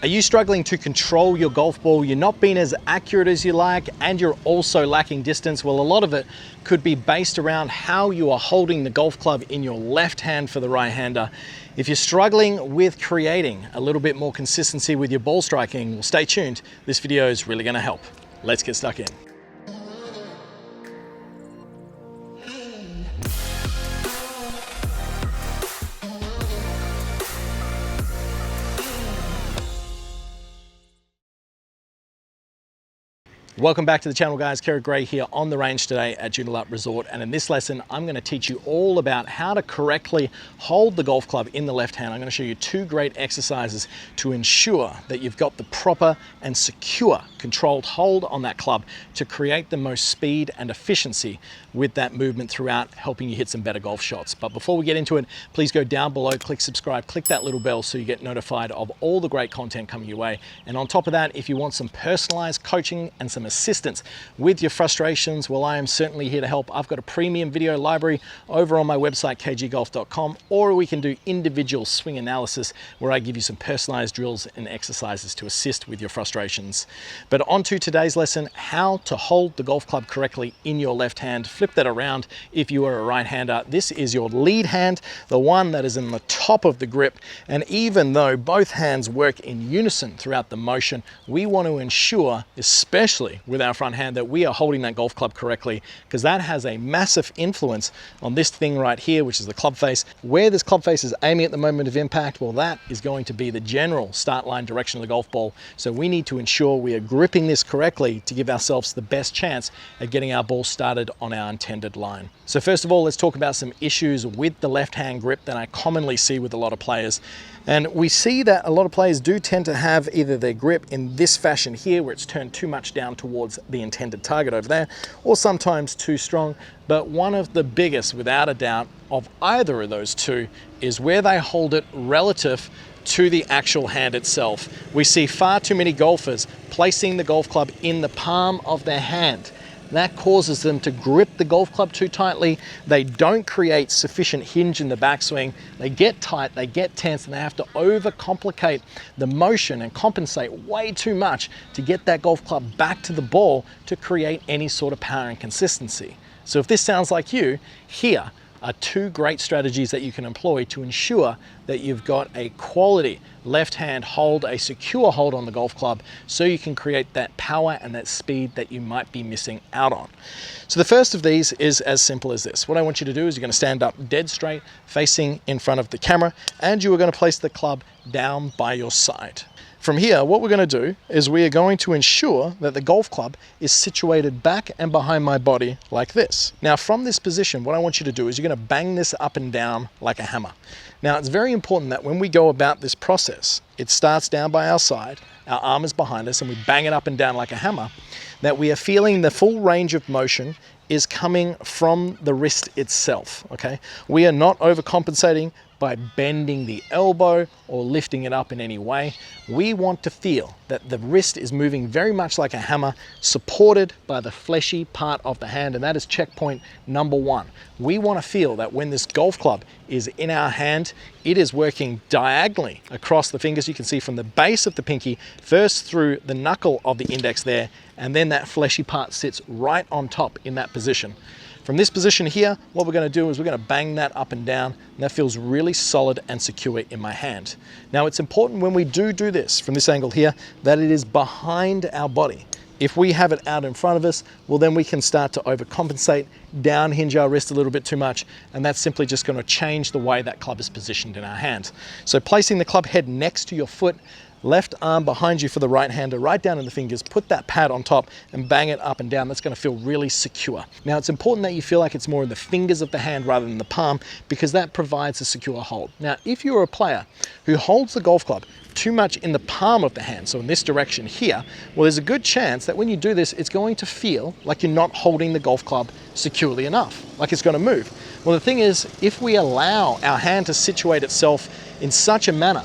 Are you struggling to control your golf ball? You're not being as accurate as you like, and you're also lacking distance? Well, a lot of it could be based around how you are holding the golf club in your left hand for the right-hander. If you're struggling with creating a little bit more consistency with your ball striking, well, stay tuned. This video is really gonna help. Let's get stuck in. Welcome back to the channel, guys. Kerrod Gray here on the range today at Joondalup Resort, and in this lesson I'm going to teach you all about how to correctly hold the golf club in the left hand. I'm going to show you two great exercises to ensure that you've got the proper and secure controlled hold on that club to create the most speed and efficiency with that movement throughout, helping you hit some better golf shots. But before we get into it, please go down below, click subscribe, click that little bell so you get notified of all the great content coming your way. And on top of that, if you want some personalized coaching and some assistance with your frustrations, well, I am certainly here to help. I've got a premium video library over on my website, kggolf.com, or we can do individual swing analysis where I give you some personalized drills and exercises to assist with your frustrations. But on to today's lesson, how to hold the golf club correctly in your left hand. Flip that around if you are a right-hander. This is your lead hand, the one that is in the top of the grip. And even though both hands work in unison throughout the motion, we want to ensure, especially with our front hand, that we are holding that golf club correctly, because that has a massive influence on this thing right here, which is the club face. Where this club face is aiming at the moment of impact, well, that is going to be the general start line direction of the golf ball. So we need to ensure we are gripping this correctly to give ourselves the best chance at getting our ball started on our intended line. So first of all, let's talk about some issues with the left hand grip that I commonly see with a lot of players. And we see that a lot of players do tend to have either their grip in this fashion here, where it's turned too much down towards the intended target over there, or sometimes too strong. But one of the biggest, without a doubt, of either of those two is where they hold it relative to the actual hand itself. We see far too many golfers placing the golf club in the palm of their hand. That causes them to grip the golf club too tightly. They don't create sufficient hinge in the backswing. They get tight, they get tense, and they have to overcomplicate the motion and compensate way too much to get that golf club back to the ball to create any sort of power and consistency. So if this sounds like you, here are two great strategies that you can employ to ensure that you've got a quality left hand hold, a secure hold on the golf club, so you can create that power and that speed that you might be missing out on. So the first of these is as simple as this. What I want you to do is you're going to stand up dead straight, facing in front of the camera, and you are going to place the club down by your side. From here, what we're going to do is we are going to ensure that the golf club is situated back and behind my body like this. Now, from this position, what I want you to do is you're going to bang this up and down like a hammer. Now, it's very important that when we go about this process, it starts down by our side, our arm is behind us, and we bang it up and down like a hammer, that we are feeling the full range of motion is coming from the wrist itself, okay? We are not overcompensating by bending the elbow or lifting it up in any way. We want to feel that the wrist is moving very much like a hammer, supported by the fleshy part of the hand, and that is checkpoint number one. We want to feel that when this golf club is in our hand, it is working diagonally across the fingers. You can see from the base of the pinky, first through the knuckle of the index there, and then that fleshy part sits right on top in that position. From this position here, what we're going to do is we're going to bang that up and down, and that feels really solid and secure in my hand. Now, it's important when we do this from this angle here that it is behind our body. If we have it out in front of us, well, then we can start to overcompensate, down hinge our wrist a little bit too much, and that's simply just going to change the way that club is positioned in our hand. So placing the club head next to your foot, left arm behind you for the right hander, right down in the fingers, put that pad on top and bang it up and down. That's going to feel really secure. Now, it's important that you feel like it's more in the fingers of the hand rather than the palm, because that provides a secure hold. Now, if you're a player who holds the golf club too much in the palm of the hand, so in this direction here, well, there's a good chance that when you do this, it's going to feel like you're not holding the golf club securely enough, like it's going to move. Well, the thing is, if we allow our hand to situate itself in such a manner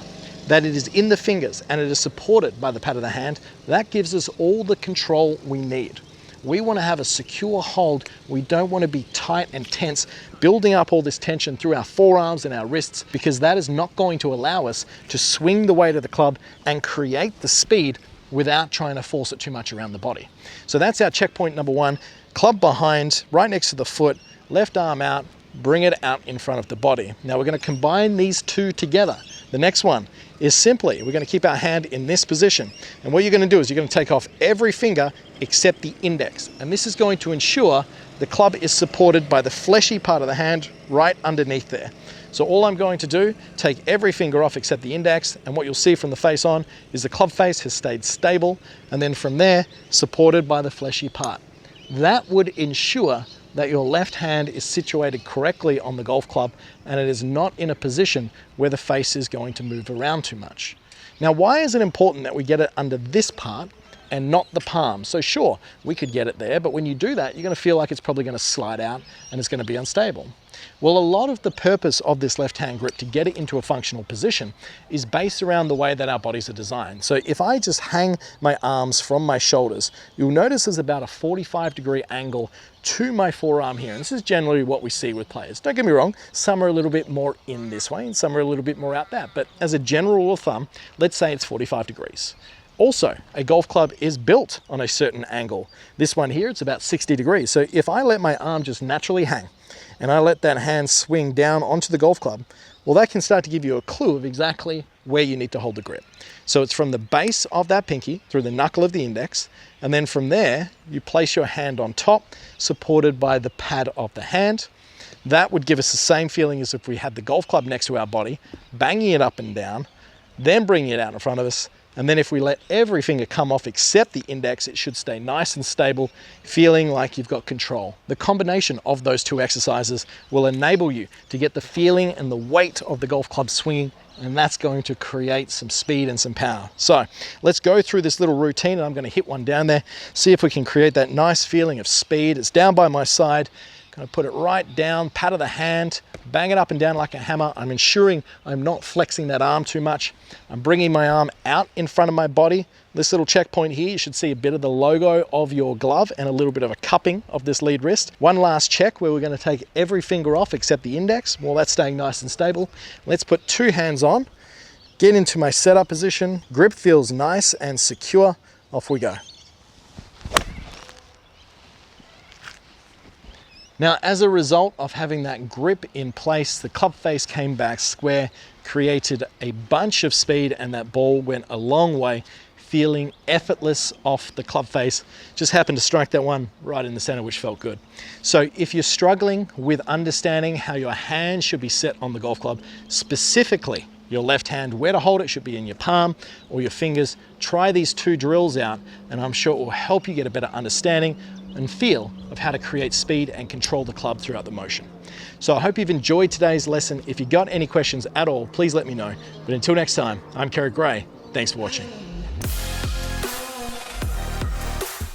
that it is in the fingers and it is supported by the pad of the hand, that gives us all the control we need. We want to have a secure hold. We don't want to be tight and tense, building up all this tension through our forearms and our wrists, because that is not going to allow us to swing the weight of the club and create the speed without trying to force it too much around the body. So that's our checkpoint number one. Club behind, right next to the foot, left arm out, bring it out in front of the body. Now we're going to combine these two together. The next one is simply, we're going to keep our hand in this position. And what you're going to do is you're going to take off every finger except the index. And this is going to ensure the club is supported by the fleshy part of the hand right underneath there. So all I'm going to do, take every finger off except the index, and what you'll see from the face on is the club face has stayed stable, and then from there, supported by the fleshy part. That would ensure that your left hand is situated correctly on the golf club and it is not in a position where the face is going to move around too much. Now, why is it important that we get it under this part and not the palm? So sure, we could get it there, but when you do that, you're going to feel like it's probably going to slide out and it's going to be unstable. Well, a lot of the purpose of this left hand grip to get it into a functional position is based around the way that our bodies are designed. So if I just hang my arms from my shoulders, you'll notice there's about a 45-degree angle to my forearm here. And this is generally what we see with players. Don't get me wrong, some are a little bit more in this way and some are a little bit more out that. But as a general rule of thumb, let's say it's 45 degrees. Also, a golf club is built on a certain angle. This one here, it's about 60 degrees. So if I let my arm just naturally hang and I let that hand swing down onto the golf club, well, that can start to give you a clue of exactly where you need to hold the grip. So it's from the base of that pinky through the knuckle of the index, and then from there, you place your hand on top, supported by the pad of the hand. That would give us the same feeling as if we had the golf club next to our body, banging it up and down, then bringing it out in front of us. And then if we let every finger come off except the index, it should stay nice and stable, feeling like you've got control. The combination of those two exercises will enable you to get the feeling and the weight of the golf club swinging, and that's going to create some speed and some power. So let's go through this little routine, and I'm going to hit one down there, see if we can create that nice feeling of speed. It's down by my side. Going to put it right down, pat of the hand, bang it up and down like a hammer. I'm ensuring I'm not flexing that arm too much. I'm bringing my arm out in front of my body. This little checkpoint here, you should see a bit of the logo of your glove and a little bit of a cupping of this lead wrist. One last check where we're going to take every finger off except the index. Well, that's staying nice and stable. Let's put two hands on, get into my setup position. Grip feels nice and secure. Off we go. Now, as a result of having that grip in place, the club face came back square, created a bunch of speed, and that ball went a long way, feeling effortless off the club face. Just happened to strike that one right in the center, which felt good. So if you're struggling with understanding how your hand should be set on the golf club, specifically your left hand, where to hold it should be in your palm or your fingers, try these two drills out, and I'm sure it will help you get a better understanding and feel of how to create speed and control the club throughout the motion. So I hope you've enjoyed today's lesson. If you got any questions at all, please let me know. But until next time, I'm Kerrod Gray. Thanks for watching.